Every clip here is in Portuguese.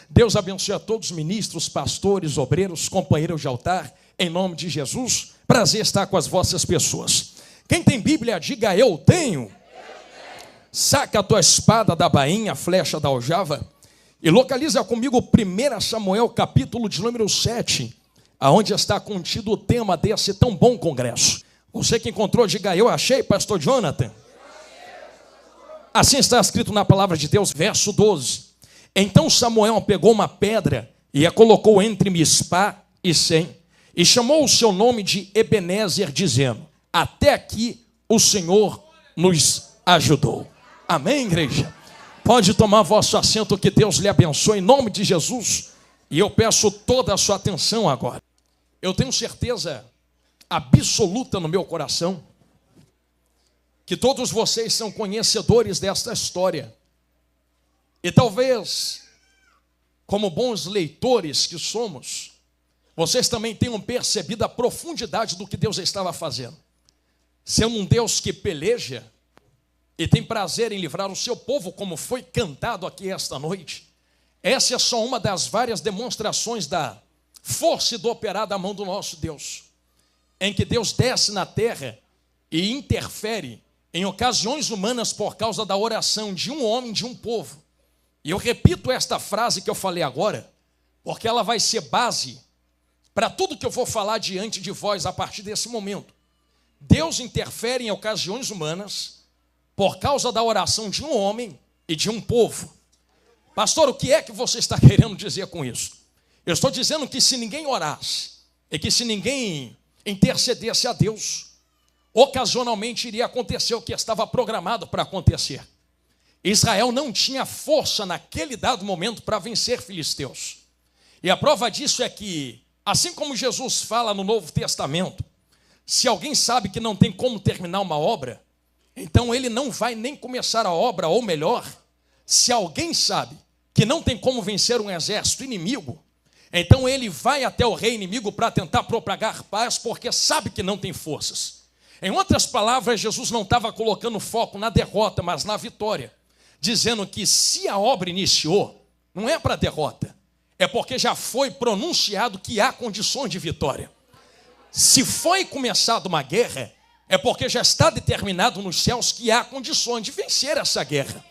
Deus abençoe a todos os ministros, pastores, obreiros, companheiros de altar, em nome de Jesus. Prazer estar com as vossas pessoas. Quem tem Bíblia, diga eu tenho. Saca a tua espada da bainha, a flecha da aljava, e localiza comigo 1 Samuel, capítulo de número 7, aonde está contido o tema desse tão bom congresso. Você que encontrou, diga eu achei, pastor Jonathan. Assim está escrito na palavra de Deus, verso 12. Então Samuel pegou uma pedra e a colocou entre Mispa e Sem, e chamou o seu nome de Ebenezer, dizendo: até aqui o Senhor nos ajudou. Amém, igreja? Pode tomar vosso assento, que Deus lhe abençoe em nome de Jesus. E eu peço toda a sua atenção agora. Eu tenho certeza absoluta no meu coração que todos vocês são conhecedores desta história. E talvez, como bons leitores que somos, vocês também tenham percebido a profundidade do que Deus estava fazendo. Sendo um Deus que peleja e tem prazer em livrar o seu povo, como foi cantado aqui esta noite. Essa é só uma das várias demonstrações da força e do operar da mão do nosso Deus, em que Deus desce na terra e interfere em ocasiões humanas por causa da oração de um homem, de um povo. E eu repito esta frase que eu falei agora, porque ela vai ser base para tudo que eu vou falar diante de vós a partir desse momento. Deus interfere em ocasiões humanas por causa da oração de um homem e de um povo. Pastor, o que é que você está querendo dizer com isso? Eu estou dizendo que se ninguém orasse e que se ninguém intercedesse a Deus, ocasionalmente iria acontecer o que estava programado para acontecer. Israel não tinha força naquele dado momento para vencer filisteus. E a prova disso é que, assim como Jesus fala no Novo Testamento, se alguém sabe que não tem como terminar uma obra, então ele não vai nem começar a obra, ou melhor, se alguém sabe que não tem como vencer um exército inimigo, então ele vai até o rei inimigo para tentar propagar paz, porque sabe que não tem forças. Em outras palavras, Jesus não estava colocando foco na derrota, mas na vitória, dizendo que se a obra iniciou, não é para derrota, é porque já foi pronunciado que há condições de vitória. Se foi começada uma guerra, é porque já está determinado nos céus que há condições de vencer essa guerra.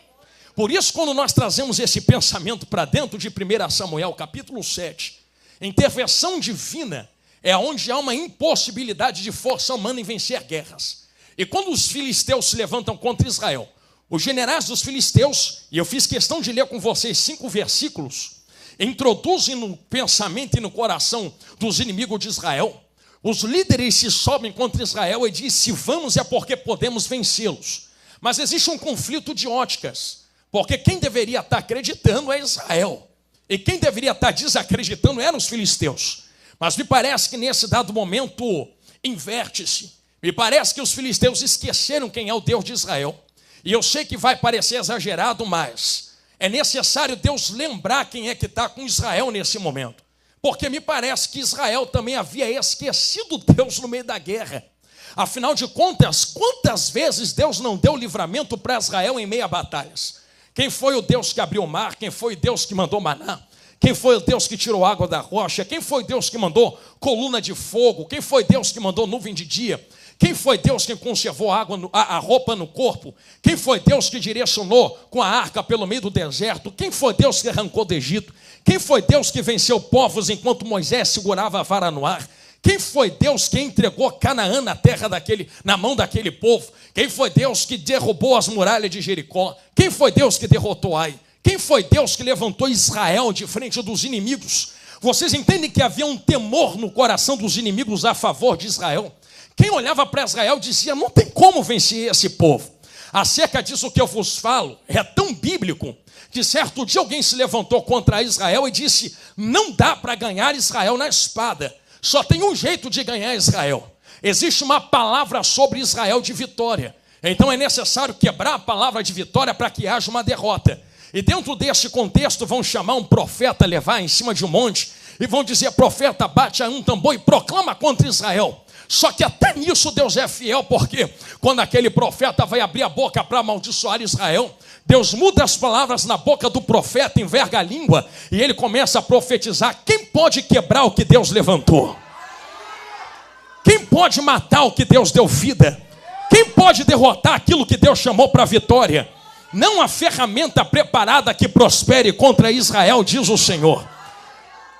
Por isso, quando nós trazemos esse pensamento para dentro de 1 Samuel, capítulo 7, intervenção divina é onde há uma impossibilidade de força humana em vencer guerras. E quando os filisteus se levantam contra Israel, os generais dos filisteus, e eu fiz questão de ler com vocês 5 versículos, introduzem no pensamento e no coração dos inimigos de Israel. Os líderes se sobem contra Israel e dizem: se vamos é porque podemos vencê-los. Mas existe um conflito de óticas, porque quem deveria estar acreditando é Israel, e quem deveria estar desacreditando eram os filisteus. Mas me parece que nesse dado momento inverte-se. Me parece que os filisteus esqueceram quem é o Deus de Israel. E eu sei que vai parecer exagerado, mas é necessário Deus lembrar quem é que está com Israel nesse momento. Porque me parece que Israel também havia esquecido Deus no meio da guerra. Afinal de contas, quantas vezes Deus não deu livramento para Israel em meio a batalhas? Quem foi o Deus que abriu o mar? Quem foi o Deus que mandou maná? Quem foi o Deus que tirou água da rocha? Quem foi Deus que mandou coluna de fogo? Quem foi Deus que mandou nuvem de dia? Quem foi Deus que conservou a roupa no corpo? Quem foi Deus que direcionou com a arca pelo meio do deserto? Quem foi Deus que arrancou do Egito? Quem foi Deus que venceu povos enquanto Moisés segurava a vara no ar? Quem foi Deus que entregou Canaã na terra na mão daquele povo? Quem foi Deus que derrubou as muralhas de Jericó? Quem foi Deus que derrotou Ai? Quem foi Deus que levantou Israel de frente dos inimigos? Vocês entendem que havia um temor no coração dos inimigos a favor de Israel? Quem olhava para Israel dizia: não tem como vencer esse povo. Acerca disso que eu vos falo, é tão bíblico, que certo dia alguém se levantou contra Israel e disse: não dá para ganhar Israel na espada, só tem um jeito de ganhar Israel. Existe uma palavra sobre Israel de vitória, então é necessário quebrar a palavra de vitória para que haja uma derrota. E dentro desse contexto vão chamar um profeta, levar em cima de um monte, e vão dizer: profeta, bate a um tambor e proclama contra Israel. Só que até nisso Deus é fiel, porque quando aquele profeta vai abrir a boca para amaldiçoar Israel, Deus muda as palavras na boca do profeta, enverga a língua, e ele começa a profetizar. Quem pode quebrar o que Deus levantou? Quem pode matar o que Deus deu vida? Quem pode derrotar aquilo que Deus chamou para a vitória? Não a ferramenta preparada que prospere contra Israel, diz o Senhor.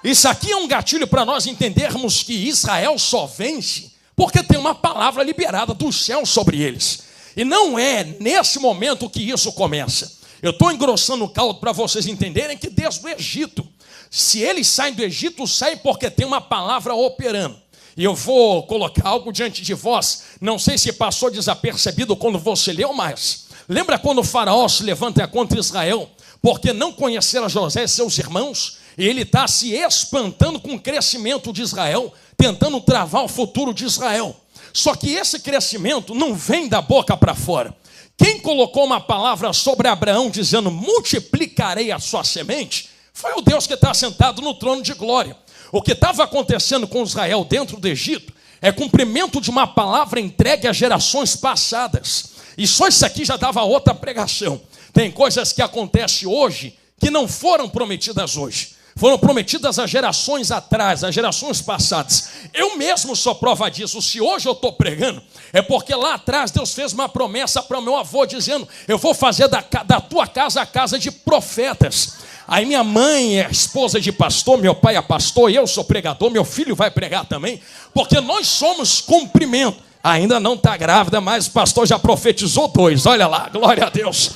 Isso aqui é um gatilho para nós entendermos que Israel só vence porque tem uma palavra liberada do céu sobre eles. E não é nesse momento que isso começa. Eu estou engrossando o caldo para vocês entenderem que desde o Egito, se eles saem do Egito, saem porque tem uma palavra operando. E eu vou colocar algo diante de vós, não sei se passou desapercebido quando você leu, mas lembra quando o faraó se levanta contra Israel, porque não conheceram José e seus irmãos, e ele está se espantando com o crescimento de Israel, tentando travar o futuro de Israel. Só que esse crescimento não vem da boca para fora. Quem colocou uma palavra sobre Abraão dizendo multiplicarei a sua semente, foi o Deus que está sentado no trono de glória. O que estava acontecendo com Israel dentro do Egito é cumprimento de uma palavra entregue a gerações passadas. E só isso aqui já dava outra pregação. Tem coisas que acontecem hoje que não foram prometidas hoje. Foram prometidas a gerações atrás, a gerações passadas. Eu mesmo sou prova disso. Se hoje eu estou pregando, é porque lá atrás Deus fez uma promessa para o meu avô, dizendo: eu vou fazer da tua casa a casa de profetas. Aí minha mãe é esposa de pastor, meu pai é pastor, eu sou pregador, meu filho vai pregar também, porque nós somos cumprimento. Ainda não está grávida, mas o pastor já profetizou 2, olha lá, glória a Deus.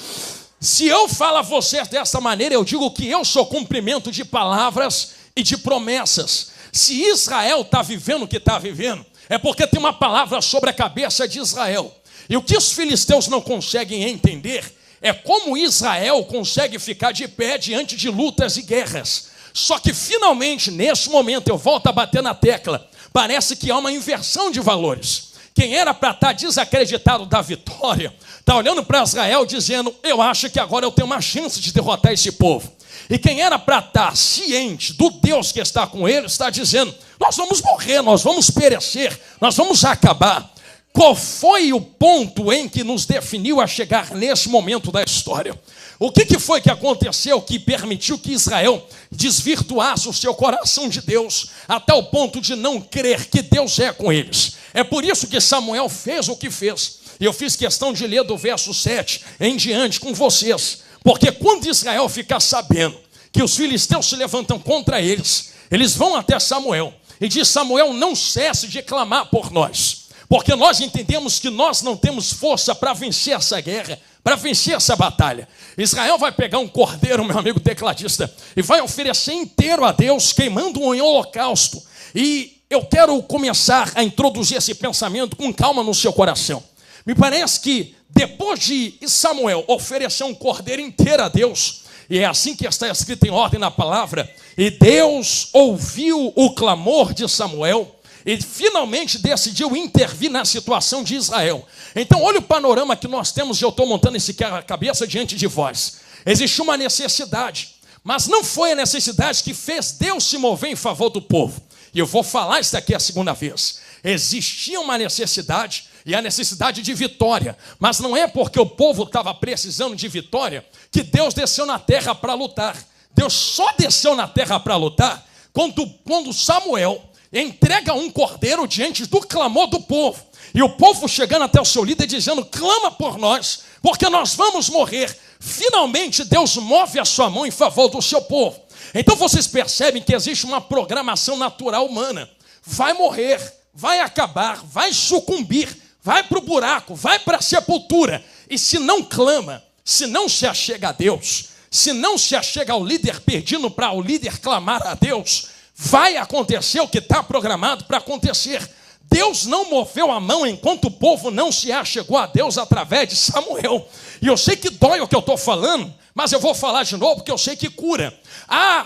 Se eu falo a vocês dessa maneira, eu digo que eu sou cumprimento de palavras e de promessas. Se Israel está vivendo o que está vivendo, é porque tem uma palavra sobre a cabeça de Israel. E o que os filisteus não conseguem entender é como Israel consegue ficar de pé diante de lutas e guerras. Só que finalmente, nesse momento, eu volto a bater na tecla, parece que há uma inversão de valores. Quem era para estar desacreditado da vitória, está olhando para Israel dizendo: eu acho que agora eu tenho uma chance de derrotar esse povo. E quem era para estar ciente do Deus que está com ele, está dizendo: nós vamos morrer, nós vamos perecer, nós vamos acabar. Qual foi o ponto em que nos definiu a chegar nesse momento da história? O que foi que aconteceu que permitiu que Israel desvirtuasse o seu coração de Deus até o ponto de não crer que Deus é com eles? É por isso que Samuel fez o que fez. E eu fiz questão de ler do verso 7 em diante com vocês. Porque quando Israel ficar sabendo que os filisteus se levantam contra eles, eles vão até Samuel e diz: Samuel, não cesse de clamar por nós. Porque nós entendemos que nós não temos força para vencer essa guerra, para vencer essa batalha. Israel vai pegar um cordeiro, meu amigo tecladista, e vai oferecer inteiro a Deus, queimando um holocausto. E eu quero começar a introduzir esse pensamento com calma no seu coração. Me parece que depois de Samuel oferecer um cordeiro inteiro a Deus, e é assim que está escrito em ordem na palavra, e Deus ouviu o clamor de Samuel, e finalmente decidiu intervir na situação de Israel. Então olha o panorama que nós temos, e eu estou montando esse quebra-cabeça diante de vós. Existe uma necessidade, mas não foi a necessidade que fez Deus se mover em favor do povo. E eu vou falar isso daqui a segunda vez. Existia uma necessidade, e a necessidade de vitória. Mas não é porque o povo estava precisando de vitória que Deus desceu na terra para lutar. Deus só desceu na terra para lutar quando Samuel entrega um cordeiro diante do clamor do povo. E o povo chegando até o seu líder dizendo: clama por nós, porque nós vamos morrer. Finalmente Deus move a sua mão em favor do seu povo. Então vocês percebem que existe uma programação natural humana. Vai morrer, vai acabar, vai sucumbir, vai para o buraco, vai para a sepultura. E se não clama, se não se achega a Deus, se não se achega ao líder pedindo para o líder clamar a Deus, vai acontecer o que está programado para acontecer. Deus não moveu a mão enquanto o povo não se achegou a Deus através de Samuel. E eu sei que dói o que eu estou falando, mas eu vou falar de novo porque eu sei que cura.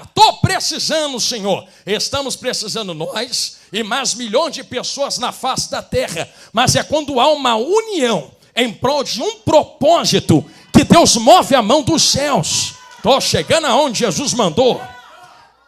Estou precisando, Senhor. Estamos precisando nós e mais milhões de pessoas na face da terra. Mas é quando há uma união em prol de um propósito que Deus move a mão dos céus. Estou chegando aonde Jesus mandou.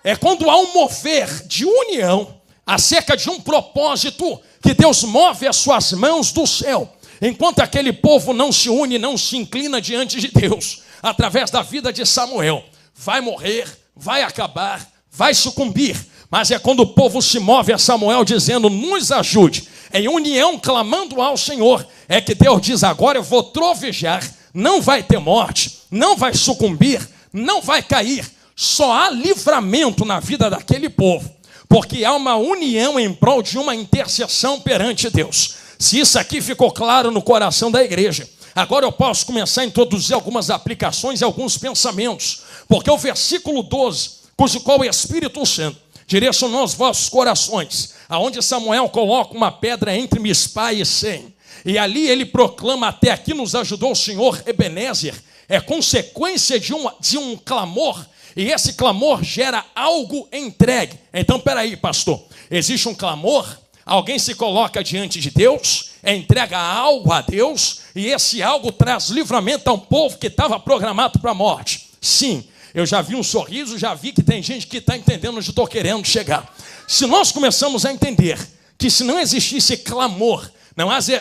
É quando há um mover de união acerca de um propósito que Deus move as suas mãos do céu. Enquanto aquele povo não se une, não se inclina diante de Deus, através da vida de Samuel, vai morrer, vai acabar, vai sucumbir. Mas é quando o povo se move a Samuel dizendo, nos ajude, em união clamando ao Senhor, é que Deus diz, agora eu vou trovejar, não vai ter morte, não vai sucumbir, não vai cair. Só há livramento na vida daquele povo, porque há uma união em prol de uma intercessão perante Deus. Se isso aqui ficou claro no coração da igreja, agora eu posso começar a introduzir algumas aplicações e alguns pensamentos, porque o versículo 12, cujo qual o Espírito Santo direcionou os vossos corações, aonde Samuel coloca uma pedra entre Mispa e Sem, e ali ele proclama, até aqui nos ajudou o Senhor Ebenezer, é consequência de um clamor, e esse clamor gera algo entregue. Então, peraí, pastor, existe um clamor, alguém se coloca diante de Deus, entrega algo a Deus, e esse algo traz livramento a um povo que estava programado para a morte. Sim, eu já vi um sorriso, já vi que tem gente que está entendendo onde estou querendo chegar. Se nós começamos a entender que se não existisse clamor,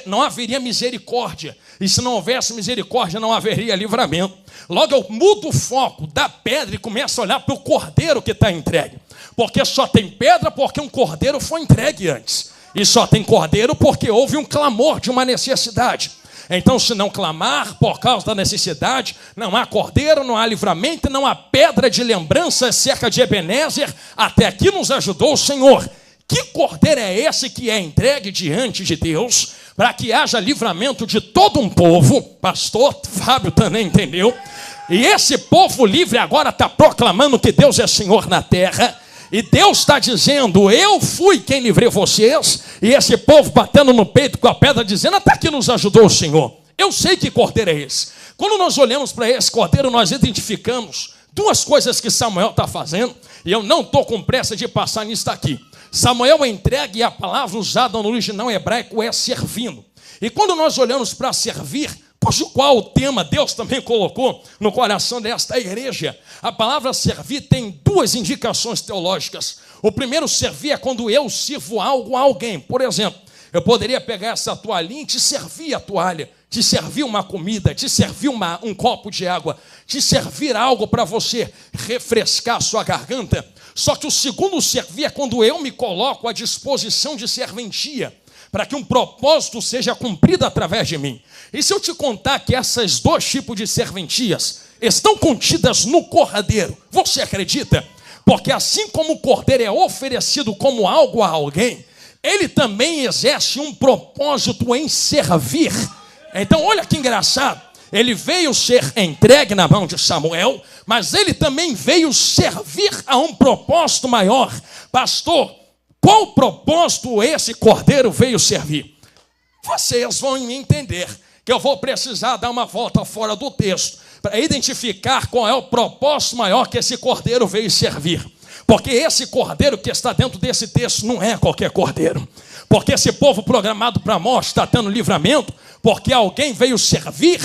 não haveria misericórdia, e se não houvesse misericórdia, não haveria livramento. Logo eu mudo o foco da pedra e começo a olhar para o cordeiro que está entregue, porque só tem pedra porque um cordeiro foi entregue antes, e só tem cordeiro porque houve um clamor de uma necessidade. Então, se não clamar por causa da necessidade, não há cordeiro, não há livramento, não há pedra de lembrança cerca de Ebenezer. Até aqui nos ajudou o Senhor. Que cordeiro é esse que é entregue diante de Deus para que haja livramento de todo um povo? Pastor Fábio também entendeu. E esse povo livre agora está proclamando que Deus é Senhor na terra. E Deus está dizendo, eu fui quem livrei vocês. E esse povo batendo no peito com a pedra dizendo, até que nos ajudou o Senhor. Eu sei que cordeiro é esse. Quando nós olhamos para esse cordeiro, nós identificamos duas coisas que Samuel está fazendo. E eu não estou com pressa de passar nisso daqui. Samuel é entregue e a palavra usada no original hebraico é servindo. E quando nós olhamos para servir, cujo qual o tema Deus também colocou no coração desta igreja, a palavra servir tem duas indicações teológicas. O primeiro, servir é quando eu sirvo algo a alguém. Por exemplo, eu poderia pegar essa toalhinha e te servir a toalha, te servir uma comida, te servir um copo de água, te servir algo para você refrescar a sua garganta. Só que o segundo servir é quando eu me coloco à disposição de serventia, para que um propósito seja cumprido através de mim. E se eu te contar que esses dois tipos de serventias estão contidas no cordeiro, você acredita? Porque assim como o cordeiro é oferecido como algo a alguém, ele também exerce um propósito em servir. Então olha que engraçado, ele veio ser entregue na mão de Samuel, mas ele também veio servir a um propósito maior. Pastor, qual propósito esse cordeiro veio servir? Vocês vão me entender que eu vou precisar dar uma volta fora do texto para identificar qual é o propósito maior que esse cordeiro veio servir. Porque esse cordeiro que está dentro desse texto não é qualquer cordeiro. Porque esse povo programado para a morte está tendo livramento, porque alguém veio servir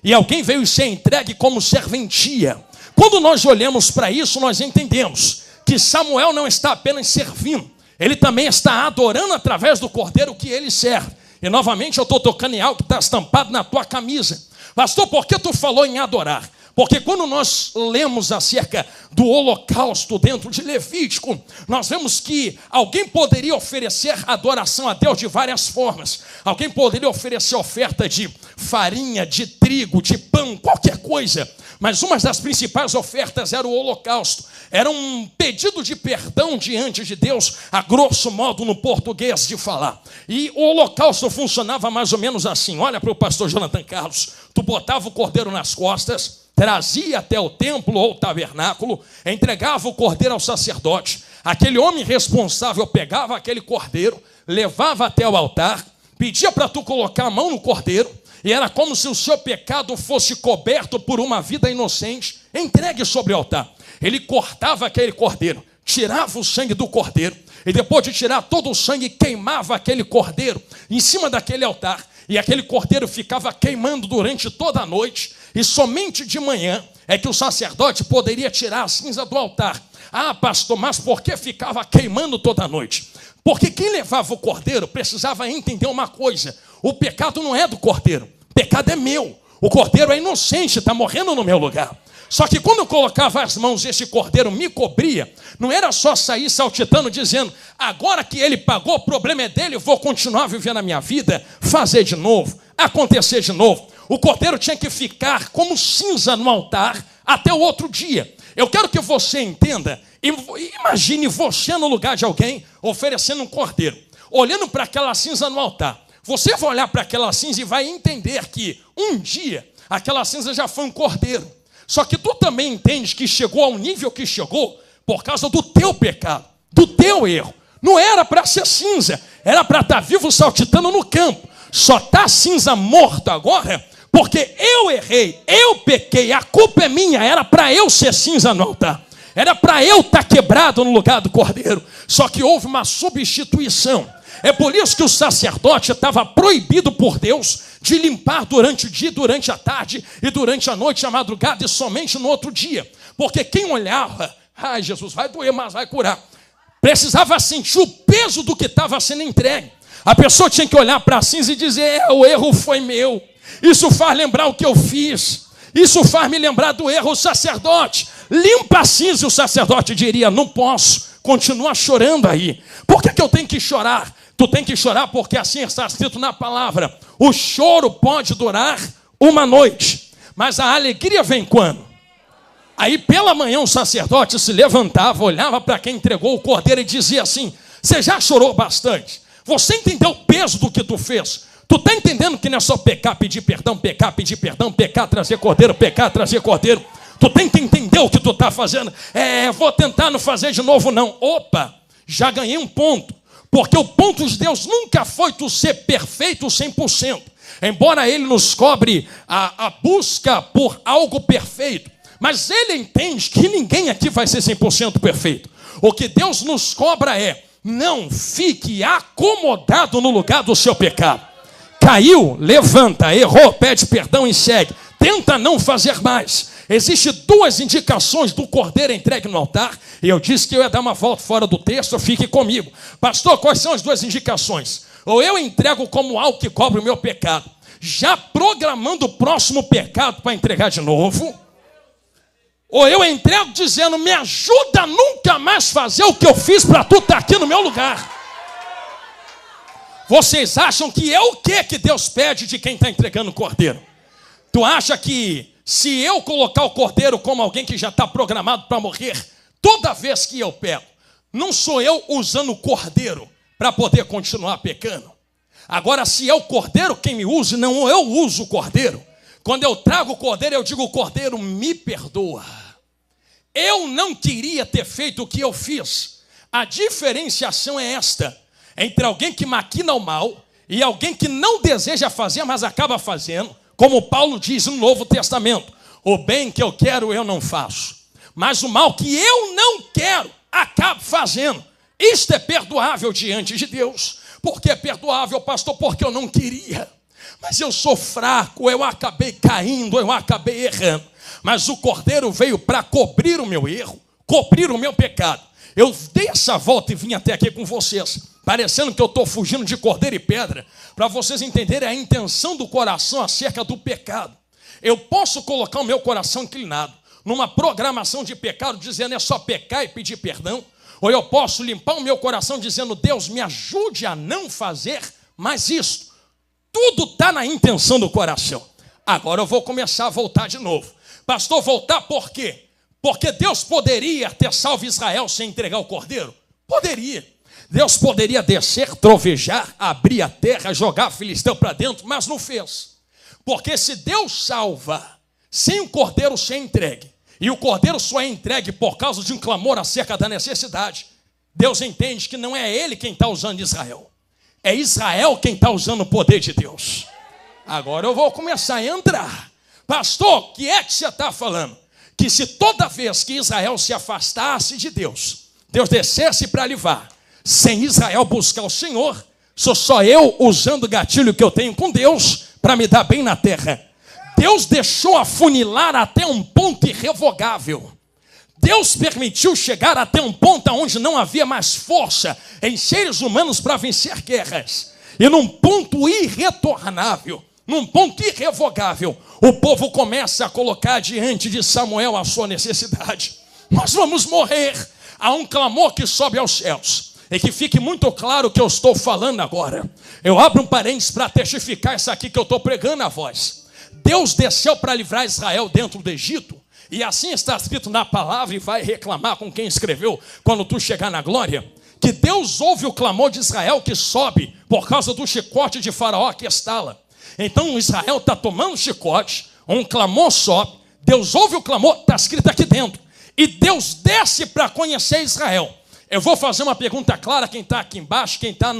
e alguém veio ser entregue como serventia. Quando nós olhamos para isso, nós entendemos que Samuel não está apenas servindo, ele também está adorando através do cordeiro que ele serve. E novamente eu estou tocando em algo que está estampado na tua camisa. Pastor, por que tu falou em adorar? Porque quando nós lemos acerca do holocausto dentro de Levítico, nós vemos que alguém poderia oferecer adoração a Deus de várias formas. Alguém poderia oferecer oferta de farinha, de trigo, de pão, qualquer coisa. Mas uma das principais ofertas era o holocausto. Era um pedido de perdão diante de Deus, a grosso modo no português de falar. E o holocausto funcionava mais ou menos assim. Olha para o pastor Jonathan Carlos. Tu botava o cordeiro nas costas, trazia até o templo ou tabernáculo, entregava o cordeiro ao sacerdote. Aquele homem responsável pegava aquele cordeiro, levava até o altar, pedia para tu colocar a mão no cordeiro, e era como se o seu pecado fosse coberto por uma vida inocente, entregue sobre o altar. Ele cortava aquele cordeiro, tirava o sangue do cordeiro, e depois de tirar todo o sangue, queimava aquele cordeiro em cima daquele altar, e aquele cordeiro ficava queimando durante toda a noite, e somente de manhã é que o sacerdote poderia tirar a cinza do altar. Ah, pastor, mas por que ficava queimando toda a noite? Porque quem levava o cordeiro precisava entender uma coisa: o pecado não é do cordeiro, o pecado é meu. O cordeiro é inocente, está morrendo no meu lugar. Só que quando eu colocava as mãos, esse cordeiro me cobria. Não era só sair saltitando dizendo: agora que ele pagou, o problema é dele, eu vou continuar vivendo a minha vida, fazer de novo, acontecer de novo. O cordeiro tinha que ficar como cinza no altar até o outro dia. Eu quero que você entenda, imagine você no lugar de alguém oferecendo um cordeiro, olhando para aquela cinza no altar. Você vai olhar para aquela cinza e vai entender que um dia aquela cinza já foi um cordeiro. Só que tu também entende que chegou ao nível que chegou por causa do teu pecado, do teu erro. Não era para ser cinza, era para estar vivo saltitando no campo. Só está cinza morto agora porque eu errei, eu pequei, a culpa é minha. Era para eu ser cinza no altar, era para eu estar quebrado no lugar do cordeiro. Só que houve uma substituição. É por isso que o sacerdote estava proibido por Deus de limpar durante o dia, durante a tarde e durante a noite, a madrugada e somente no outro dia. Porque quem olhava, ai Jesus, vai doer, mas vai curar, precisava sentir o peso do que estava sendo entregue. A pessoa tinha que olhar para a cinza e dizer: o erro foi meu, isso faz lembrar o que eu fiz, isso faz me lembrar do erro. O sacerdote limpa a cinza, e o sacerdote diria: não posso, continua chorando aí. Por que eu tenho que chorar? Tu tem que chorar porque assim está escrito na palavra: o choro pode durar uma noite, mas a alegria vem quando? Aí pela manhã o sacerdote se levantava, olhava para quem entregou o cordeiro e dizia assim: você já chorou bastante? Você entendeu o peso do que tu fez? Tu está entendendo que não é só pecar, pedir perdão, pecar, trazer cordeiro, pecar, trazer cordeiro. Tu tem que entender o que tu está fazendo. Vou tentar não fazer de novo não. Opa, já ganhei um ponto. Porque o ponto de Deus nunca foi tu ser perfeito 100%. Embora Ele nos cobre a busca por algo perfeito. Mas Ele entende que ninguém aqui vai ser 100% perfeito. O que Deus nos cobra é: não fique acomodado no lugar do seu pecado. Caiu, levanta, errou, pede perdão e segue. Tenta não fazer mais. Existem duas indicações do cordeiro entregue no altar. E eu disse que eu ia dar uma volta fora do texto, fique comigo. Pastor, quais são as duas indicações? Ou eu entrego como algo que cobre o meu pecado, já programando o próximo pecado para entregar de novo. Ou eu entrego dizendo: me ajuda a nunca mais fazer o que eu fiz para tu estar aqui no meu lugar. Vocês acham que é o que Deus pede de quem está entregando o cordeiro? Tu acha que se eu colocar o cordeiro como alguém que já está programado para morrer, toda vez que eu pego, não sou eu usando o cordeiro para poder continuar pecando? Agora, se é o cordeiro quem me usa, não eu uso o cordeiro. Quando eu trago o cordeiro, eu digo: o cordeiro me perdoa. Eu não queria ter feito o que eu fiz. A diferenciação é esta: entre alguém que maquina o mal e alguém que não deseja fazer, mas acaba fazendo. Como Paulo diz no Novo Testamento: o bem que eu quero eu não faço, mas o mal que eu não quero acabo fazendo. Isto é perdoável diante de Deus. Por que é perdoável, pastor? Porque eu não queria, mas eu sou fraco, eu acabei caindo, eu acabei errando. Mas o cordeiro veio para cobrir o meu erro, cobrir o meu pecado. Eu dei essa volta e vim até aqui com vocês, parecendo que eu estou fugindo de cordeiro e pedra, para vocês entenderem a intenção do coração acerca do pecado. Eu posso colocar o meu coração inclinado numa programação de pecado, dizendo: é só pecar e pedir perdão. Ou eu posso limpar o meu coração dizendo: Deus, me ajude a não fazer mais isso. Tudo está na intenção do coração. Agora eu vou começar a voltar de novo. Pastor, voltar por quê? Porque Deus poderia ter salvo Israel sem entregar o cordeiro? Poderia. Deus poderia descer, trovejar, abrir a terra, jogar filisteu para dentro, mas não fez. Porque se Deus salva sem o cordeiro ser entregue, e o cordeiro só é entregue por causa de um clamor acerca da necessidade, Deus entende que não é Ele quem está usando Israel, é Israel quem está usando o poder de Deus. Agora eu vou começar a entrar. Pastor, o que é que você está falando? Que se toda vez que Israel se afastasse de Deus, Deus descesse para livrar, sem Israel buscar o Senhor, sou só eu usando o gatilho que eu tenho com Deus para me dar bem na terra. Deus deixou afunilar até um ponto irrevogável. Deus permitiu chegar até um ponto onde não havia mais força em seres humanos para vencer guerras. E num ponto irretornável, num ponto irrevogável, o povo começa a colocar diante de Samuel a sua necessidade. Nós vamos morrer. Há um clamor que sobe aos céus. E que fique muito claro o que eu estou falando agora. Eu abro um parênteses para testificar isso aqui que eu estou pregando a voz. Deus desceu para livrar Israel dentro do Egito. E assim está escrito na palavra, e vai reclamar com quem escreveu quando tu chegar na glória, que Deus ouve o clamor de Israel que sobe por causa do chicote de Faraó que estala. Então Israel está tomando chicote, um clamor sobe, Deus ouve o clamor, está escrito aqui dentro. E Deus desce para conhecer Israel. Eu vou fazer uma pergunta clara, quem está aqui embaixo, quem está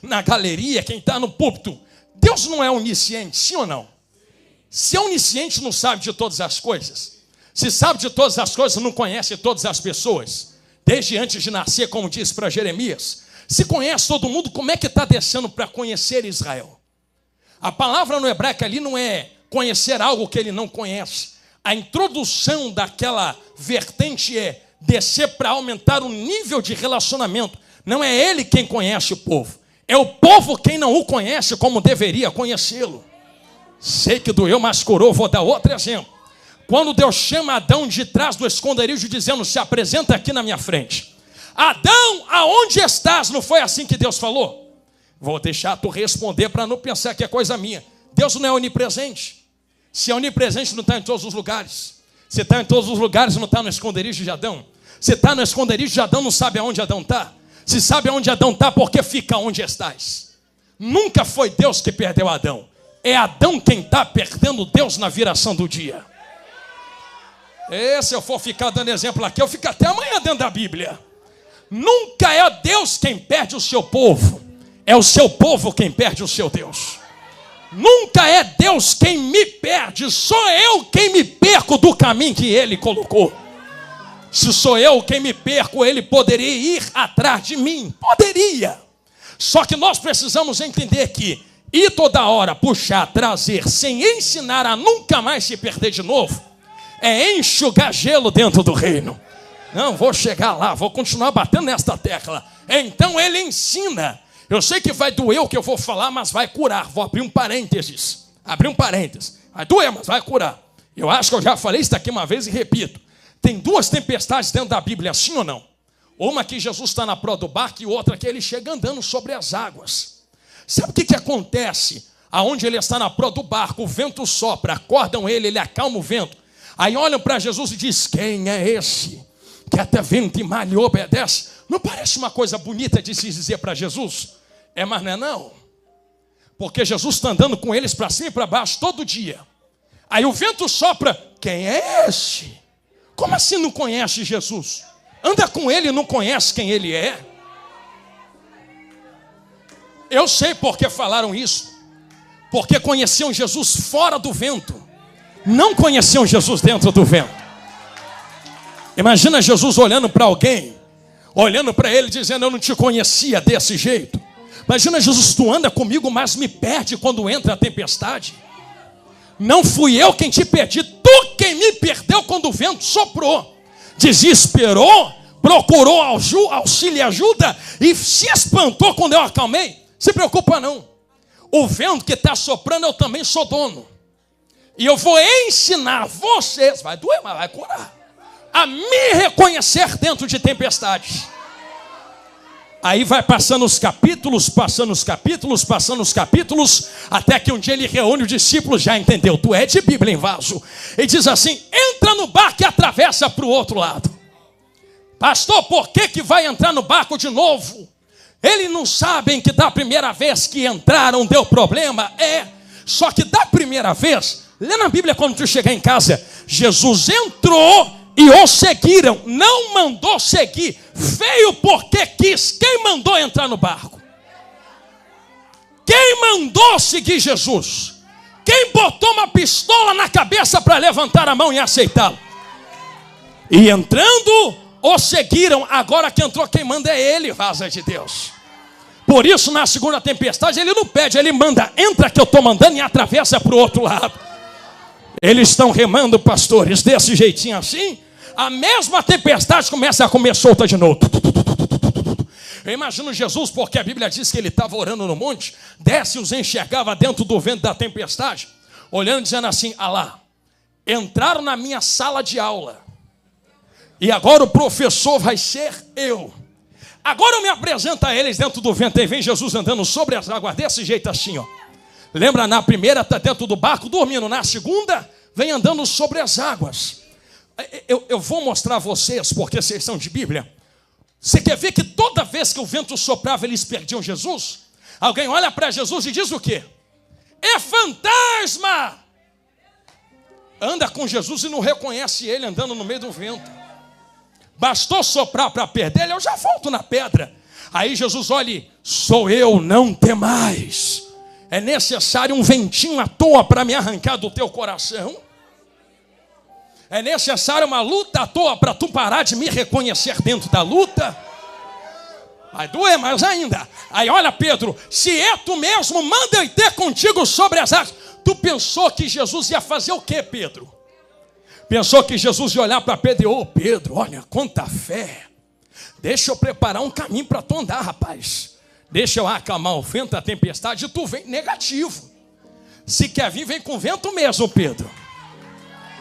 na galeria, quem está no púlpito. Deus não é onisciente, sim ou não? Se é onisciente, não sabe de todas as coisas. Se sabe de todas as coisas, não conhece todas as pessoas. Desde antes de nascer, como disse para Jeremias. Se conhece todo mundo, como é que está descendo para conhecer Israel? A palavra no hebraico ali não é conhecer algo que ele não conhece. A introdução daquela vertente é descer para aumentar o nível de relacionamento. Não é ele quem conhece o povo. É o povo quem não o conhece como deveria conhecê-lo. Sei que doeu, mas curou. Vou dar outro exemplo. Quando Deus chama Adão de trás do esconderijo, dizendo, se apresenta aqui na minha frente. Adão, aonde estás? Não foi assim que Deus falou? Vou deixar tu responder para não pensar que é coisa minha. Deus não é onipresente. Se é onipresente, não está em todos os lugares. Se está em todos os lugares, não está no esconderijo de Adão. Se está no esconderijo de Adão, não sabe aonde Adão está. Se sabe aonde Adão está, por que fica onde estás? Nunca foi Deus que perdeu Adão. É Adão quem está perdendo Deus na viração do dia. Se eu for ficar dando exemplo aqui, eu fico até amanhã dentro da Bíblia. Nunca é Deus quem perde o seu povo. É o seu povo quem perde o seu Deus. Nunca é Deus quem me perde. Sou eu quem me perco do caminho que Ele colocou. Se sou eu quem me perco, Ele poderia ir atrás de mim. Poderia. Só que nós precisamos entender que ir toda hora, puxar, trazer, sem ensinar a nunca mais se perder de novo, é enxugar gelo dentro do reino. Não, vou chegar lá, vou continuar batendo nesta tecla. Então ele ensina. Eu sei que vai doer o que eu vou falar, mas vai curar. Vou abrir um parênteses. Vai doer, mas vai curar. Eu acho que eu já falei isso aqui uma vez e repito. Tem duas tempestades dentro da Bíblia, sim ou não? Uma que Jesus está na proa do barco e outra que ele chega andando sobre as águas. Sabe o que acontece? Aonde ele está na proa do barco, o vento sopra, acordam ele acalma o vento. Aí olham para Jesus e dizem, quem é esse que até vento e mar lhe obedece? Não parece uma coisa bonita de se dizer para Jesus? Mas não é não. Porque Jesus está andando com eles para cima e para baixo todo dia. Aí o vento sopra, quem é esse? Como assim não conhece Jesus? Anda com ele e não conhece quem ele é? Eu sei porque falaram isso. Porque conheciam Jesus fora do vento. Não conheciam Jesus dentro do vento. Imagina Jesus olhando para alguém, olhando para ele dizendo, eu não te conhecia desse jeito. Imagina Jesus, tu anda comigo, mas me perde quando entra a tempestade. Não fui eu quem te perdi, tu quem me perdeu quando o vento soprou. Desesperou, procurou auxílio e ajuda e se espantou quando eu acalmei. Se preocupa não. O vento que está soprando eu também sou dono. E eu vou ensinar vocês, vai doer, mas vai curar, a me reconhecer dentro de tempestades. Aí vai passando os capítulos, até que um dia ele reúne os discípulos, já entendeu, tu é de Bíblia em vaso. E diz assim, entra no barco e atravessa para o outro lado. Pastor, por que vai entrar no barco de novo? Eles não sabem que da primeira vez que entraram deu problema? Só que da primeira vez, lê na Bíblia quando tu chegar em casa, Jesus entrou e o seguiram, não mandou seguir, veio porque quis. Quem mandou entrar no barco? Quem mandou seguir Jesus? Quem botou uma pistola na cabeça para levantar a mão e aceitá-lo? E entrando, o seguiram. Agora que entrou, quem manda é ele, vaza de Deus. Por isso, na segunda tempestade, ele não pede, ele manda, entra que eu estou mandando e atravessa para o outro lado. Eles estão remando, pastores, desse jeitinho assim. a mesma tempestade começa a comer solta de novo. Eu imagino Jesus, porque a Bíblia diz que ele estava orando no monte, desce e os enxergava dentro do vento da tempestade, olhando e dizendo assim: ah lá, entraram na minha sala de aula, e agora o professor vai ser eu. Agora eu me apresento a eles dentro do vento, aí vem Jesus andando sobre as águas, desse jeito assim, ó. Lembra, na primeira está dentro do barco dormindo, na segunda vem andando sobre as águas. Eu vou mostrar a vocês, porque vocês são de Bíblia. Você quer ver que toda vez que o vento soprava, eles perdiam Jesus? Alguém olha para Jesus e diz o quê? É fantasma! Anda com Jesus e não reconhece ele andando no meio do vento. Bastou soprar para perder ele, eu já volto na pedra. Aí Jesus olha: sou eu, não temais. É necessário um ventinho à toa para me arrancar do teu coração? É necessário uma luta à toa para tu parar de me reconhecer dentro da luta? Vai doer mais ainda. Aí olha, Pedro, se é tu mesmo, manda eu ter contigo sobre as águas. Tu pensou que Jesus ia fazer o quê, Pedro? Pensou que Jesus ia olhar para Pedro e: ô Pedro, olha quanta fé. Deixa eu preparar um caminho para tu andar, rapaz. Deixa eu acalmar o vento, a tempestade, e tu vem negativo. Se quer vir, vem com vento mesmo, Pedro.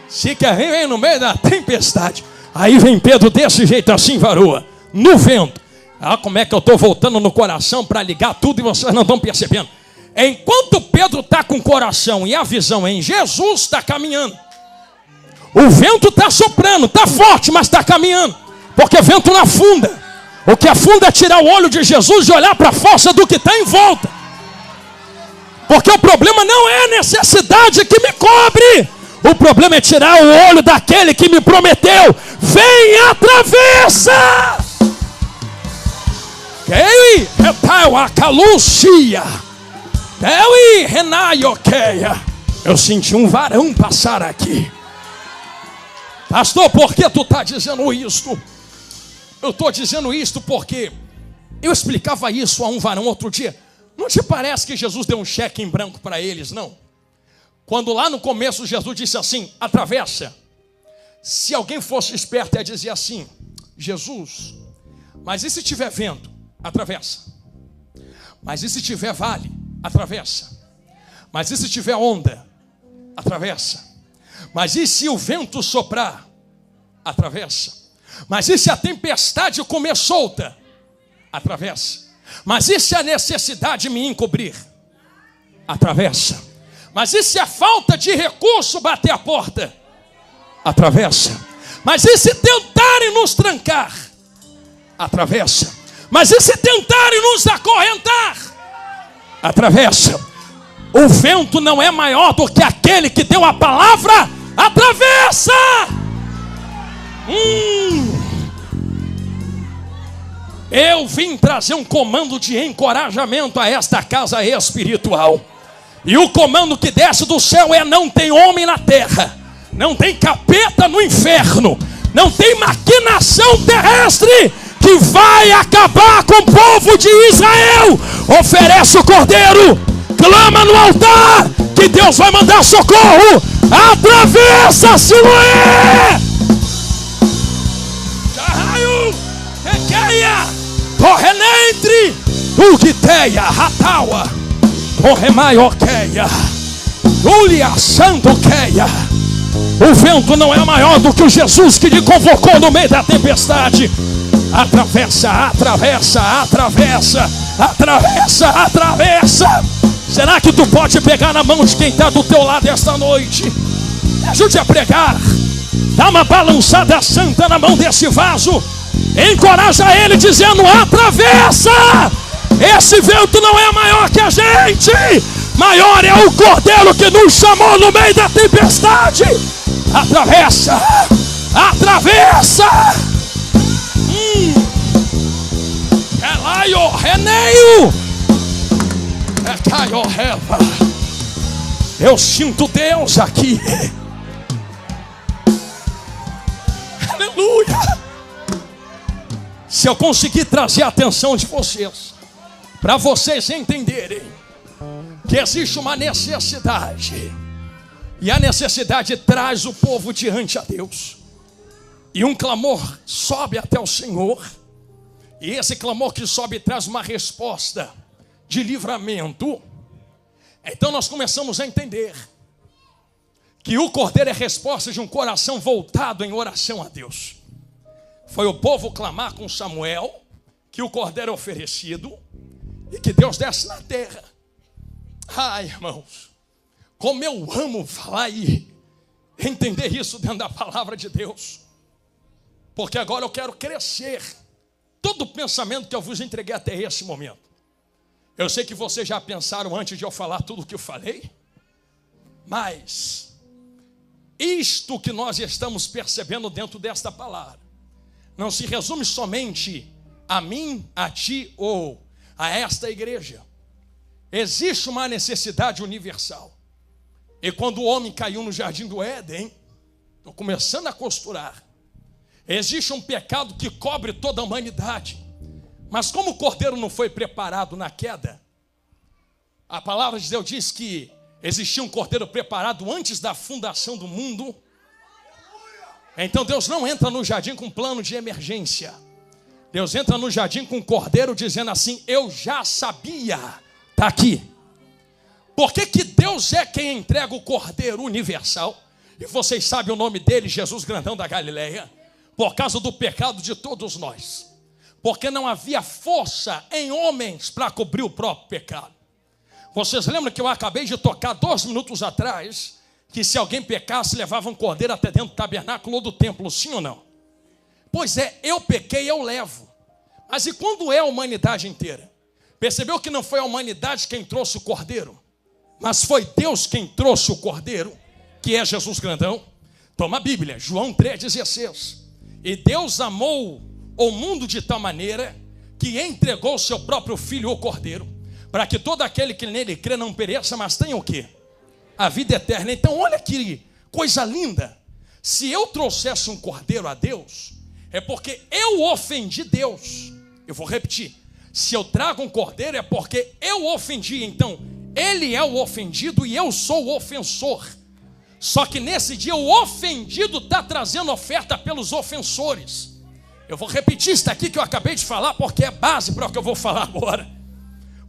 Se quer vir, vem no meio da tempestade. Aí vem Pedro desse jeito assim, varoa, no vento. Ah, como é que eu estou voltando no coração para ligar tudo e vocês não estão percebendo. Enquanto Pedro está com o coração e a visão em Jesus, está caminhando. O vento está soprando, está forte, mas está caminhando. Porque vento não afunda. O que afunda é tirar o olho de Jesus e olhar para a força do que está em volta. Porque o problema não é a necessidade que me cobre. O problema é tirar o olho daquele que me prometeu: vem, atravessa. Eu senti um varão passar aqui. Pastor, por que tu está dizendo isto? Eu estou dizendo isto porque eu explicava isso a um varão outro dia. Não te parece que Jesus deu um cheque em branco para eles, não? Quando lá no começo Jesus disse assim: atravessa. Se alguém fosse esperto, ia dizer assim: Jesus, mas e se tiver vento? Atravessa. Mas e se tiver vale? Atravessa. Mas e se tiver onda? Atravessa. Mas e se o vento soprar? Atravessa. Mas e se a tempestade comer solta? Atravessa. Mas e se a necessidade me encobrir? Atravessa. Mas e se a falta de recurso bater a porta? Atravessa. Mas e se tentarem nos trancar? Atravessa. Mas e se tentarem nos acorrentar? Atravessa. O vento não é maior do que aquele que deu a palavra. Atravessa. Eu vim trazer um comando de encorajamento a esta casa espiritual. E o comando que desce do céu é: não tem homem na terra, não tem capeta no inferno, não tem maquinação terrestre que vai acabar com o povo de Israel. Oferece o cordeiro, clama no altar, que Deus vai mandar socorro. Atravessa, Siloé. Carraio, requeia, correnentre, ugiteia, rataua, corremaioqueia, ulia, sandoqueia. O vento não é maior do que o Jesus que lhe convocou no meio da tempestade. Atravessa, atravessa, atravessa, atravessa, atravessa. Será que tu pode pegar na mão de quem está do teu lado esta noite? Me ajude a pregar. Dá uma balançada santa na mão desse vaso. Encoraja ele dizendo: atravessa. Esse vento não é maior que a gente. Maior é o cordeiro que nos chamou no meio da tempestade. Atravessa, atravessa. Elaio, reneio. Ecaio, reva. Eu sinto Deus aqui. Aleluia. Se eu conseguir trazer a atenção de vocês, para vocês entenderem que existe uma necessidade, e a necessidade traz o povo diante a Deus. E um clamor sobe até o Senhor. E esse clamor que sobe traz uma resposta de livramento. Então nós começamos a entender que o cordeiro é resposta de um coração voltado em oração a Deus. Foi o povo clamar com Samuel que o cordeiro é oferecido e que Deus desce na terra. Ai, irmãos, como eu amo falar e entender isso dentro da palavra de Deus. Porque agora eu quero crescer. Todo o pensamento que eu vos entreguei até esse momento. Eu sei que vocês já pensaram antes de eu falar tudo o que eu falei. Mas isto que nós estamos percebendo dentro desta palavra não se resume somente a mim, a ti ou a esta igreja. Existe uma necessidade universal. E quando o homem caiu no jardim do Éden, estou começando a costurar. Existe um pecado que cobre toda a humanidade. Mas como o cordeiro não foi preparado na queda, a palavra de Deus diz que existia um cordeiro preparado antes da fundação do mundo. Então Deus não entra no jardim com plano de emergência. Deus entra no jardim com o cordeiro dizendo assim: eu já sabia, está aqui. Por que Deus é quem entrega o cordeiro universal? E vocês sabem o nome dele, Jesus Grandão da Galileia. Por causa do pecado de todos nós. Porque não havia força em homens para cobrir o próprio pecado. Vocês lembram que eu acabei de tocar 2 minutos atrás, que se alguém pecasse, levava um cordeiro até dentro do tabernáculo ou do templo, sim ou não? Pois é, eu pequei, eu levo. Mas e quando é a humanidade inteira? Percebeu que não foi a humanidade quem trouxe o cordeiro, mas foi Deus quem trouxe o cordeiro, que é Jesus Grandão? Toma a Bíblia, João 3,16. E Deus amou o mundo de tal maneira que entregou o seu próprio Filho, o Cordeiro, para que todo aquele que nele crê não pereça, mas tenha o quê? A vida eterna. Então olha que coisa linda. Se eu trouxesse um cordeiro a Deus, é porque eu ofendi Deus. Eu vou repetir. Se eu trago um cordeiro é porque eu ofendi. Então ele é o ofendido e eu sou o ofensor. Só que nesse dia o ofendido está trazendo oferta pelos ofensores. Eu vou repetir isso aqui que eu acabei de falar, porque é base para o que eu vou falar agora.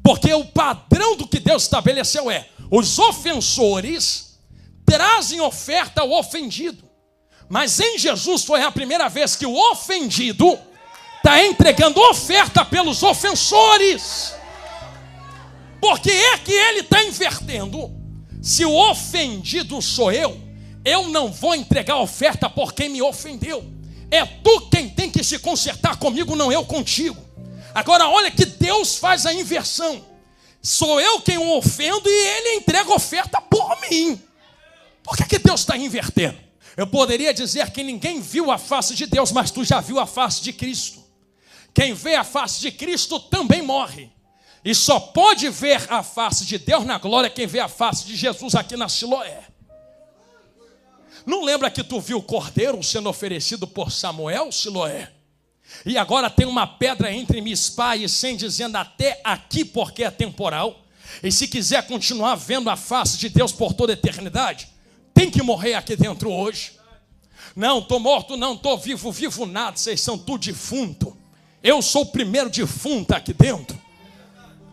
Porque o padrão do que Deus estabeleceu é: os ofensores trazem oferta ao ofendido. Mas em Jesus foi a primeira vez que o ofendido está entregando oferta pelos ofensores. Porque é que ele está invertendo. Se o ofendido sou eu não vou entregar oferta por quem me ofendeu. É tu quem tem que se consertar comigo, não eu contigo. Agora olha que Deus faz a inversão. Sou eu quem o ofendo e ele entrega oferta por mim. Por que Deus está invertendo? Eu poderia dizer que ninguém viu a face de Deus, mas tu já viu a face de Cristo. Quem vê a face de Cristo também morre. E só pode ver a face de Deus na glória quem vê a face de Jesus aqui na Siloé. Não lembra que tu viu o cordeiro sendo oferecido por Samuel, Siloé? E agora tem uma pedra entre Mispa e Sem, dizendo até aqui porque é temporal. E se quiser continuar vendo a face de Deus por toda a eternidade, tem que morrer aqui dentro hoje. Não, estou morto, não, estou vivo, vivo nada, vocês são tudo defunto. Eu sou o primeiro defunto aqui dentro.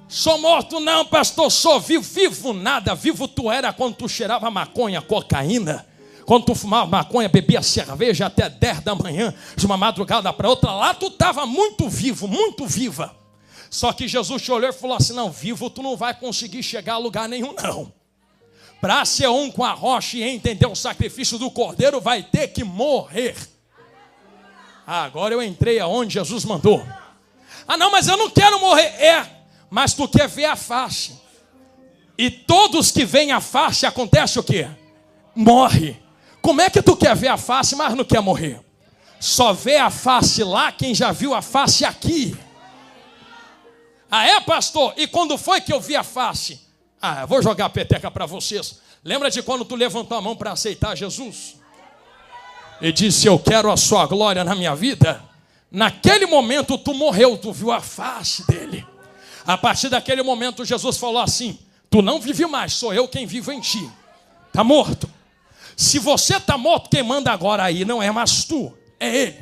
Sou morto não, pastor, sou vivo, vivo nada. Vivo tu era quando tu cheirava maconha, cocaína. Quando tu fumava maconha, bebia cerveja até 10 da manhã, de uma madrugada para outra. Lá tu estava muito vivo, muito viva. Só que Jesus te olhou e falou assim: não, vivo tu não vai conseguir chegar a lugar nenhum não. Para ser um com a rocha e entender o sacrifício do cordeiro, vai ter que morrer. Agora eu entrei aonde Jesus mandou. Ah não, mas eu não quero morrer. Mas tu quer ver a face. E todos que veem a face, acontece o quê? Morre. Como é que tu quer ver a face, mas não quer morrer? Só vê a face lá quem já viu a face aqui. Ah é, pastor? E quando foi que eu vi a face? Eu vou jogar a peteca para vocês. Lembra de quando tu levantou a mão para aceitar Jesus? E disse: eu quero a sua glória na minha vida. Naquele momento tu morreu, tu viu a face dele. A partir daquele momento Jesus falou assim: tu não vive mais, sou eu quem vivo em ti. Está morto. Se você está morto, quem manda agora aí não é mais tu, É Ele.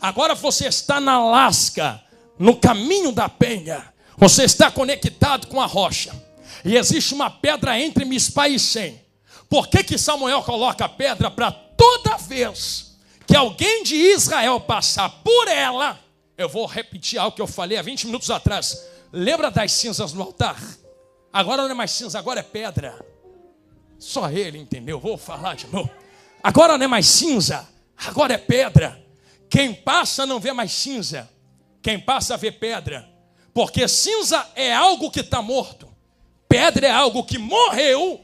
Agora você está na lasca, no caminho da penha. Você está conectado com a rocha. E existe uma pedra entre Mispa e Sem. Por que Samuel coloca a pedra? Para toda vez que alguém de Israel passar por ela. Eu vou repetir algo que eu falei há 20 minutos atrás. Lembra das cinzas no altar? Agora não é mais cinza, agora é pedra. Só ele entendeu, vou falar de novo. Agora não é mais cinza, agora é pedra. Quem passa não vê mais cinza. Quem passa vê pedra. Porque cinza é algo que está morto. Pedra é algo que morreu,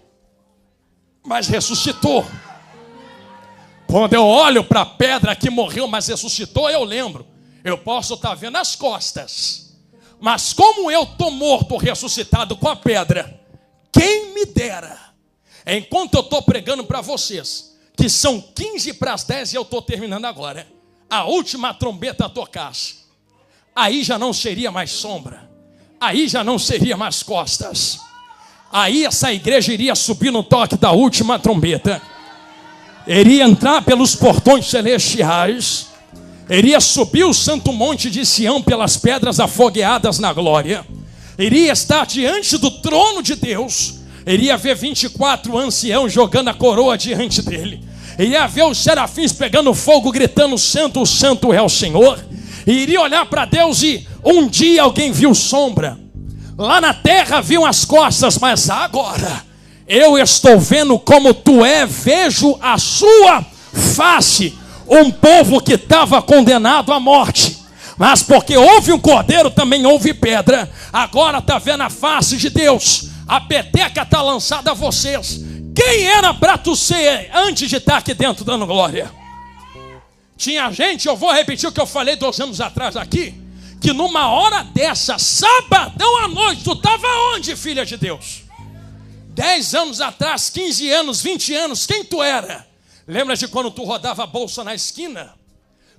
mas ressuscitou. Quando eu olho para a pedra que morreu, mas ressuscitou, eu lembro. Eu posso estar vendo as costas. Mas como eu estou morto, ressuscitado com a pedra, quem me dera. Enquanto eu estou pregando para vocês, que são 15 para as 10 e eu estou terminando agora, a última trombeta tocasse, aí já não seria mais sombra, aí já não seria mais costas, aí essa igreja iria subir no toque da última trombeta, iria entrar pelos portões celestiais, iria subir o santo monte de Sião pelas pedras afogueadas na glória, iria estar diante do trono de Deus, iria ver 24 anciãos jogando a coroa diante dele, iria ver os serafins pegando fogo, gritando: santo, santo é o Senhor. E iria olhar para Deus e um dia alguém viu sombra, lá na terra viam as costas, mas agora eu estou vendo como tu é, vejo a sua face. Um povo que estava condenado à morte, mas porque houve um cordeiro, também houve pedra, agora está vendo a face de Deus. A peteca está lançada a vocês. Quem era para tu ser antes de estar aqui dentro dando glória? Tinha gente, eu vou repetir o que eu falei 2 anos atrás aqui, que numa hora dessa, sabadão à noite, tu estava onde, filha de Deus? 10 anos atrás, 15 anos, 20 anos, quem tu era? Lembra de quando tu rodava a bolsa na esquina?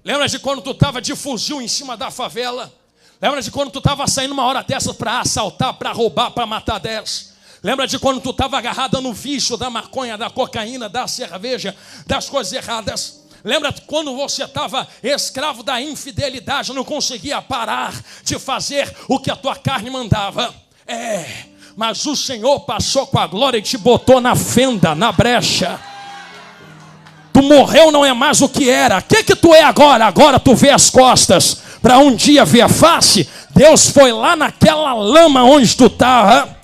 Lembra de quando tu estava de fuzil em cima da favela? Lembra de quando tu estava saindo uma hora dessas para assaltar, para roubar, para matar 10? Lembra de quando tu estava agarrada no vício da maconha, da cocaína, da cerveja, das coisas erradas? Lembra quando você estava escravo da infidelidade, não conseguia parar de fazer o que a tua carne mandava? Mas o Senhor passou com a glória e te botou na fenda, na brecha. Tu morreu, não é mais o que era. O que tu é agora? Agora tu vê as costas, para um dia ver a face. Deus foi lá naquela lama onde tu estava,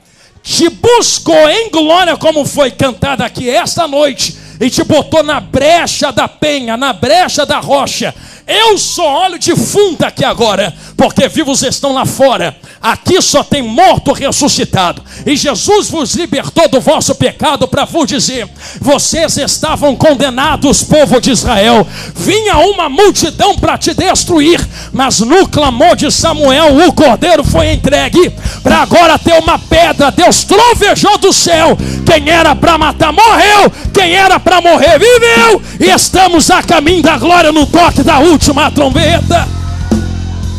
te buscou em glória, como foi cantada aqui esta noite, e te botou na brecha da penha, na brecha da rocha. Eu só olho de fundo aqui agora, porque vivos estão lá fora. Aqui só tem morto ressuscitado. E Jesus vos libertou do vosso pecado para vos dizer: vocês estavam condenados, povo de Israel. Vinha uma multidão para te destruir, mas no clamor de Samuel o cordeiro foi entregue para agora ter uma pedra. Deus trovejou do céu. Quem era para matar morreu, quem era para morrer viveu. E estamos a caminho da glória no toque da última trombeta.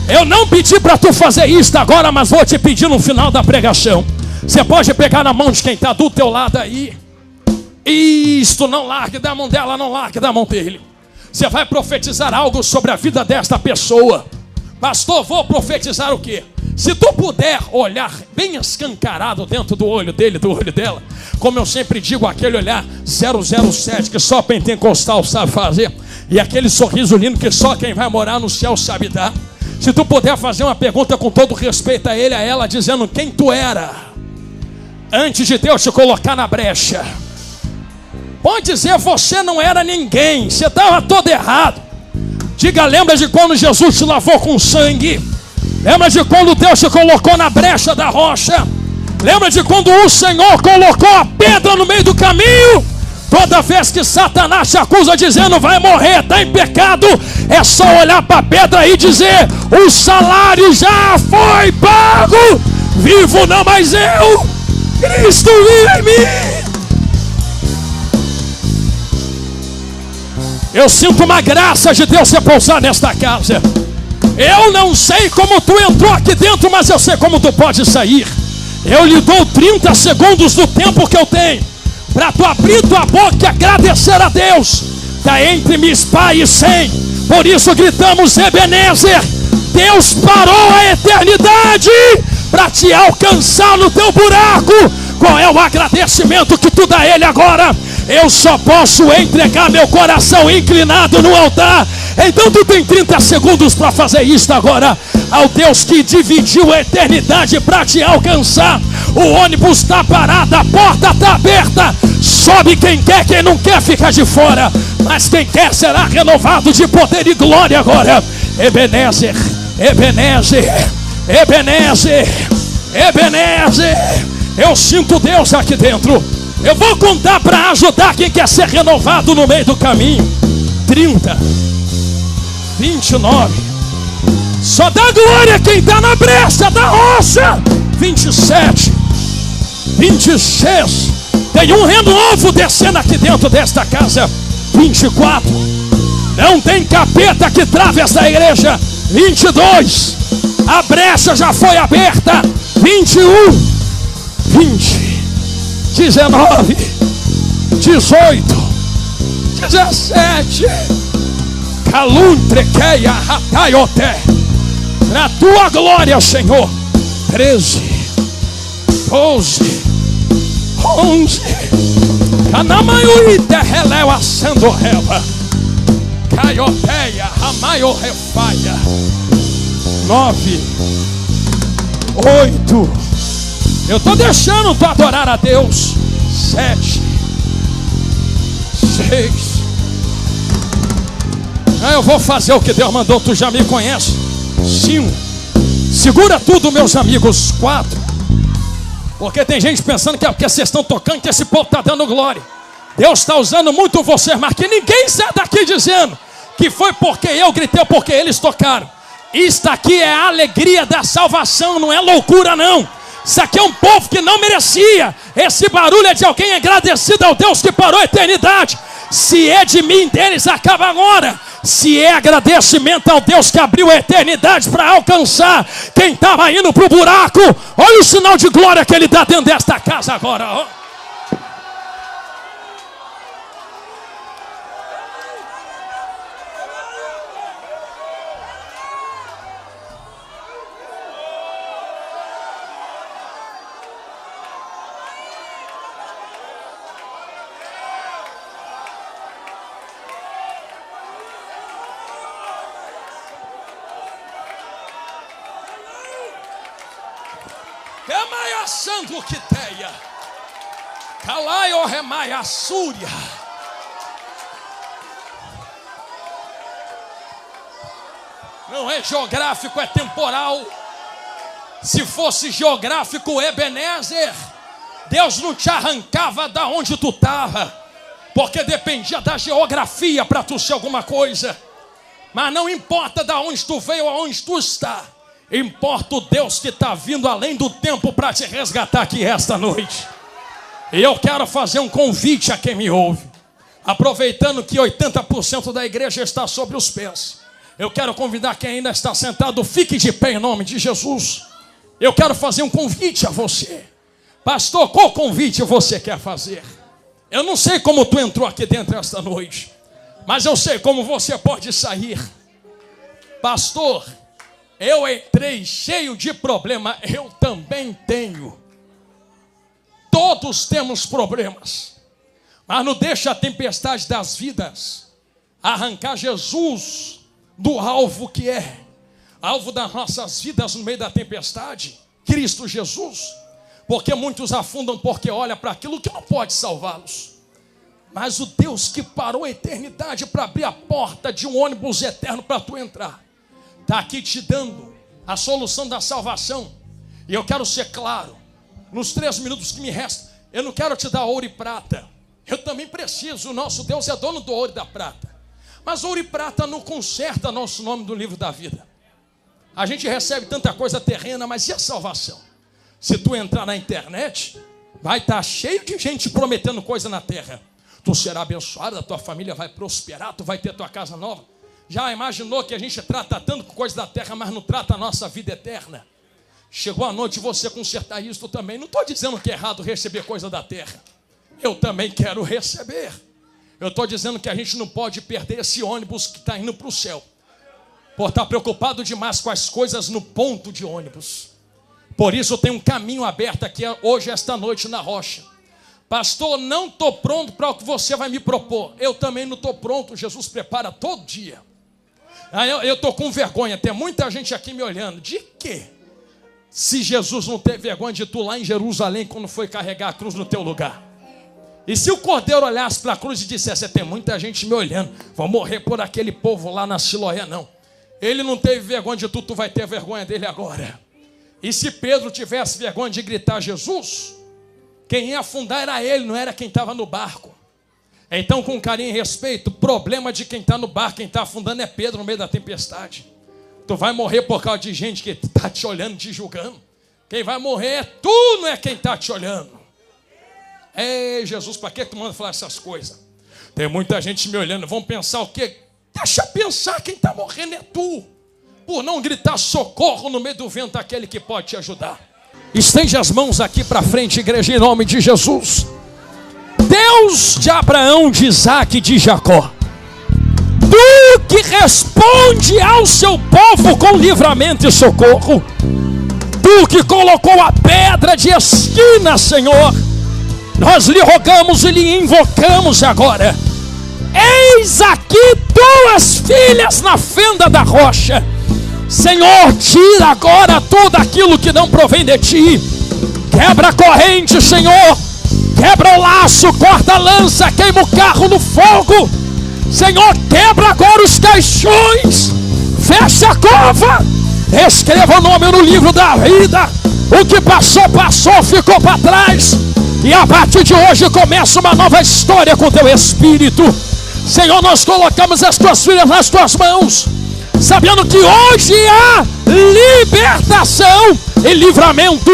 Eu não pedi para tu fazer isso agora, mas vou te pedir no final da pregação. Você pode pegar na mão de quem está do teu lado aí. Isto, não largue da mão dela, não largue da mão dele. Você vai profetizar algo sobre a vida desta pessoa. Pastor, vou profetizar o quê? Se tu puder olhar bem escancarado dentro do olho dele, do olho dela, como eu sempre digo, aquele olhar 007 que só pentecostal sabe fazer, e aquele sorriso lindo que só quem vai morar no céu sabe dar. Se tu puder fazer uma pergunta com todo respeito a ele, a ela, dizendo quem tu era antes de Deus te colocar na brecha. Pode dizer: você não era ninguém, você estava todo errado. Diga: lembra de quando Jesus te lavou com sangue? Lembra de quando Deus te colocou na brecha da rocha? Lembra de quando o Senhor colocou a pedra no meio do caminho? Toda vez que Satanás te acusa dizendo vai morrer, está em pecado, é só olhar para a pedra e dizer: o salário já foi pago, vivo não mais eu, Cristo vive em mim. Eu sinto uma graça de Deus repousar nesta casa. Eu não sei como tu entrou aqui dentro, mas eu sei como tu pode sair. Eu lhe dou 30 segundos do tempo que eu tenho para tu abrir tua boca e agradecer a Deus. Está entre Mispa e Sem. Por isso gritamos: Ebenezer. Deus parou a eternidade para te alcançar no teu buraco. Qual é o agradecimento que tu dá a Ele agora? Eu só posso entregar meu coração inclinado no altar. Então tu tem 30 segundos para fazer isto agora. Ao Deus que dividiu a eternidade para te alcançar. O ônibus está parado, a porta está aberta. Sobe quem não quer fica de fora. Mas quem quer será renovado de poder e glória agora. Ebenezer, Ebenezer, Ebenezer, Ebenezer. Eu sinto Deus aqui dentro. Eu vou contar para ajudar quem quer ser renovado no meio do caminho. 30, 29. Só dá glória quem está na brecha da rocha. 27, 26. Tem um renovo descendo aqui dentro desta casa. 24. Não tem capeta que trave essa igreja. 22. A brecha já foi aberta. 21, 20, 19, 18, 17. Caluntrequeia rataioté. Na tua glória, Senhor. 13, 12, 11. Canamaiuíte releu assando reva. Caioteia ramaio refaia. 9, 8. Eu estou deixando tu adorar a Deus. 7, 6. Eu vou fazer o que Deus mandou, tu já me conhece. 5. Segura tudo, meus amigos. 4. Porque tem gente pensando que é porque vocês estão tocando que esse povo está dando glória. Deus está usando muito vocês, mas que ninguém sai daqui dizendo que foi porque eu gritei ou porque eles tocaram. Isto aqui é a alegria da salvação, não é loucura não. Isso aqui é um povo que não merecia. Esse barulho é de alguém agradecido ao Deus que parou a eternidade. Se é de mim, deles, acaba agora. Se é agradecimento ao Deus que abriu a eternidade para alcançar quem estava indo para o buraco, olha o sinal de glória que Ele dá dentro desta casa agora. Ó. Santo que teia, calaio remaia súria. Não é geográfico, é temporal. Se fosse geográfico, Ebenezer, Deus não te arrancava da onde tu estava, porque dependia da geografia para tu ser alguma coisa. Mas não importa da onde tu veio ou aonde tu está. Importa o Deus que está vindo além do tempo para te resgatar aqui esta noite. E eu quero fazer um convite a quem me ouve. Aproveitando que 80% da igreja está sobre os pés, eu quero convidar quem ainda está sentado, fique de pé em nome de Jesus. Eu quero fazer um convite a você. Pastor, qual convite você quer fazer? Eu não sei como tu entrou aqui dentro esta noite, mas eu sei como você pode sair. Pastor, eu entrei cheio de problema. Eu também tenho. Todos temos problemas. Mas não deixa a tempestade das vidas arrancar Jesus do alvo que é. Alvo das nossas vidas no meio da tempestade. Cristo Jesus. Porque muitos afundam porque olham para aquilo que não pode salvá-los. Mas o Deus que parou a eternidade para abrir a porta de um ônibus eterno para tu entrar, está aqui te dando a solução da salvação. E eu quero ser claro, nos 3 minutos que me restam, eu não quero te dar ouro e prata. Eu também preciso, o nosso Deus é dono do ouro e da prata. Mas ouro e prata não conserta nosso nome do livro da vida. A gente recebe tanta coisa terrena, mas e a salvação? Se tu entrar na internet, vai estar cheio de gente prometendo coisa na terra. Tu será abençoado, a tua família vai prosperar, tu vai ter tua casa nova. Já imaginou que a gente trata tanto com coisa da terra, mas não trata a nossa vida eterna? Chegou a noite você consertar isso também. Não estou dizendo que é errado receber coisa da terra. Eu também quero receber. Eu estou dizendo que a gente não pode perder esse ônibus que está indo para o céu, por estar preocupado demais com as coisas no ponto de ônibus. Por isso tem um caminho aberto aqui hoje, esta noite, na Rocha. Pastor, não estou pronto para o que você vai me propor. Eu também não estou pronto, Jesus prepara todo dia. Eu estou com vergonha, tem muita gente aqui me olhando. De quê? Se Jesus não teve vergonha de tu lá em Jerusalém, quando foi carregar a cruz no teu lugar. E se o Cordeiro olhasse para a cruz e dissesse, tem muita gente me olhando, vou morrer por aquele povo lá na Siloé, não. Ele não teve vergonha de tu vai ter vergonha dele agora. E se Pedro tivesse vergonha de gritar Jesus, quem ia afundar era ele, não era quem estava no barco. Então, com carinho e respeito, o problema de quem está no barco, quem está afundando é Pedro no meio da tempestade. Tu vai morrer por causa de gente que está te olhando, te julgando. Quem vai morrer é tu, não é quem está te olhando. Ei, Jesus, para que tu manda falar essas coisas? Tem muita gente me olhando, vão pensar o quê? Deixa pensar, quem está morrendo é tu. Por não gritar socorro no meio do vento, aquele que pode te ajudar. Estende as mãos aqui para frente, igreja, em nome de Jesus. Deus de Abraão, de Isaac e de Jacó, tu que responde ao seu povo com livramento e socorro, tu que colocou a pedra de esquina, Senhor, nós lhe rogamos e lhe invocamos agora. Eis aqui tuas filhas na fenda da rocha. Senhor, tira agora tudo aquilo que não provém de ti. Quebra a corrente, Senhor. Quebra o laço, corta a lança, queima o carro no fogo. Senhor, quebra agora os caixões. Fecha a cova. Escreva o nome no livro da vida. O que passou, passou, ficou para trás. E a partir de hoje começa uma nova história com teu Espírito. Senhor, nós colocamos as tuas filhas nas tuas mãos, sabendo que hoje há libertação e livramento.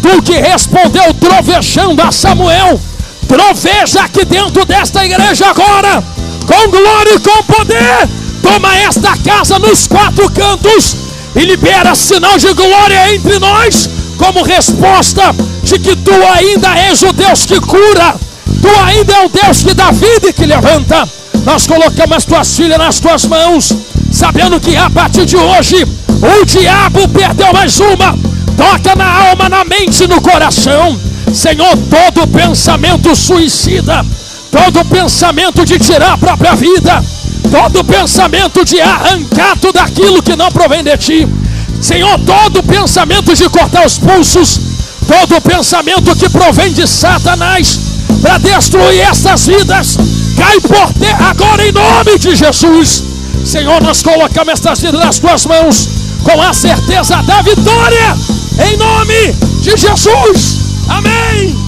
Tu que respondeu trovejando a Samuel, troveja aqui dentro desta igreja agora, com glória e com poder. Toma esta casa nos quatro cantos e libera sinal de glória entre nós, como resposta de que tu ainda és o Deus que cura, tu ainda é o Deus que dá vida e que levanta. Nós colocamos as tuas filhas nas tuas mãos, sabendo que a partir de hoje o diabo perdeu mais uma. Toca na alma, na mente e no coração. Senhor, todo pensamento suicida, todo pensamento de tirar a própria vida, todo pensamento de arrancar tudo aquilo que não provém de ti, Senhor, todo pensamento de cortar os pulsos, todo pensamento que provém de Satanás para destruir essas vidas, cai por terra agora em nome de Jesus. Senhor, nós colocamos estas vidas nas tuas mãos com a certeza da vitória, em nome de Jesus. Amém.